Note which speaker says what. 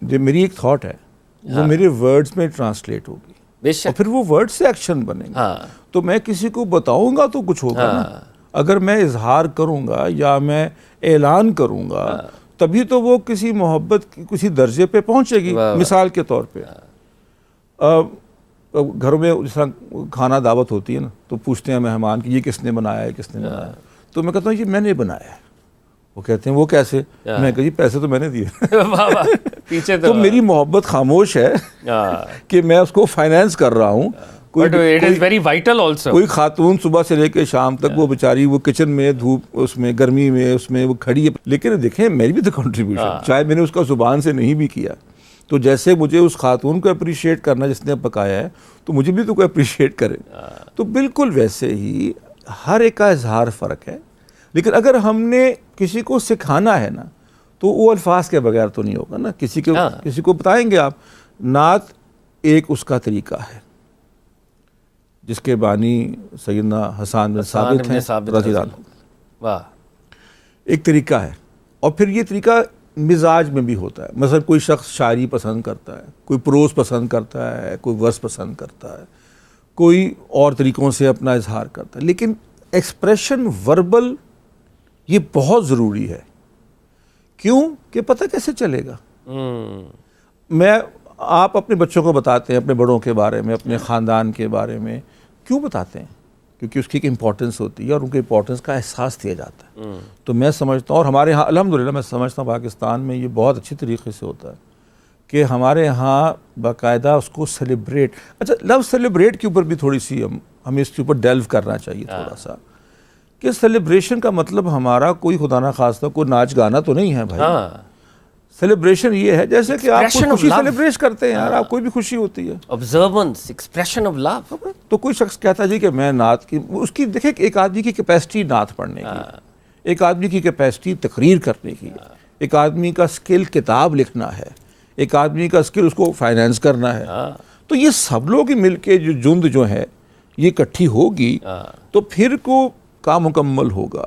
Speaker 1: جو میری ایک تھاٹ ہے وہ میرے ورڈز میں ٹرانسلیٹ ہوگی
Speaker 2: بے شک.
Speaker 1: اور پھر وہ ورڈ سے ایکشن بنے گا. تو میں کسی کو بتاؤں گا تو کچھ ہوگا نا. اگر میں اظہار کروں گا یا میں اعلان کروں گا تبھی تو وہ کسی محبت کی کسی درجے پہ پہنچے گی. مثال کے طور پہ گھروں میں جس طرح کھانا دعوت ہوتی ہے نا تو پوچھتے ہیں مہمان کہ یہ کس نے بنایا ہے, کس نے بنایا. تو میں کہتا ہوں یہ میں نے بنایا ہے. وہ کہتے ہیں وہ کیسے؟ میں کہا جی پیسے تو میں نے دیے.
Speaker 2: پیچھے
Speaker 1: تو میری محبت خاموش ہے کہ میں اس کو فائنینس کر رہا ہوں. کوئی خاتون صبح سے لے کے شام تک وہ بیچاری وہ کچن میں دھوپ اس میں گرمی میں اس میں وہ کھڑی ہے, لیکن دیکھیں میری بھی تو کنٹریبیوشن, چاہے میں نے اس کا زبان سے نہیں بھی کیا. تو جیسے مجھے اس خاتون کو اپریشیٹ کرنا جس نے پکایا ہے تو مجھے بھی تو کوئی اپریشیٹ کرے. تو بالکل ویسے ہی ہر ایک کا اظہار فرق ہے, لیکن اگر ہم نے کسی کو سکھانا ہے نا تو وہ الفاظ کے بغیر تو نہیں ہوگا نا. کسی کو بتائیں گے آپ نعت ایک اس کا طریقہ ہے جس کے بانی سیدنا حسان بن ثابت ہیں رضی اللہ عنہ. ایک طریقہ ہے, اور پھر یہ طریقہ مزاج میں بھی ہوتا ہے. مثلا کوئی شخص شاعری پسند کرتا ہے, کوئی پروز پسند کرتا ہے, کوئی ورس پسند کرتا ہے, کوئی اور طریقوں سے اپنا اظہار کرتا ہے. لیکن ایکسپریشن وربل یہ بہت ضروری ہے. کیوں کہ پتہ کیسے چلے گا. آپ اپنے بچوں کو بتاتے ہیں اپنے بڑوں کے بارے میں, اپنے خاندان کے بارے میں, کیوں بتاتے ہیں؟ کیونکہ اس کی ایک امپورٹنس ہوتی ہے اور ان کے امپورٹنس کا احساس دیا جاتا ہے. تو میں سمجھتا ہوں, اور ہمارے ہاں الحمدللہ میں سمجھتا ہوں پاکستان میں یہ بہت اچھی طریقے سے ہوتا ہے کہ ہمارے ہاں باقاعدہ اس کو سیلیبریٹ. اچھا لفظ سیلیبریٹ کے اوپر بھی تھوڑی سی ہمیں اس کے اوپر ڈیلو کرنا چاہیے تھوڑا سا, کہ سیلیبریشن کا مطلب ہمارا کوئی خدا نہ خواستہ کوئی ناچ گانا تو نہیں ہے بھائی. سیلیبریشن یہ ہے جیسے کہ آپ کوئی خوشی سیلیبریٹ کرتے ہیں یار, آپ کوئی بھی خوشی ہوتی ہے.
Speaker 2: observance, expression of love.
Speaker 1: تو کوئی شخص کہتا ہے جی کہ میں نعت کی, اس کی دیکھیں ایک آدمی کی کیپیسٹی نعت پڑھنے کی, ایک آدمی کی کیپیسٹی تقریر کرنے کی, ایک آدمی کا سکل کتاب لکھنا ہے, ایک آدمی کا سکل اس کو فائنینس کرنا ہے. تو یہ سب لوگ ہی مل کے جو جند جو ہے یہ اکٹھی ہوگی تو پھر کو کام مکمل ہوگا.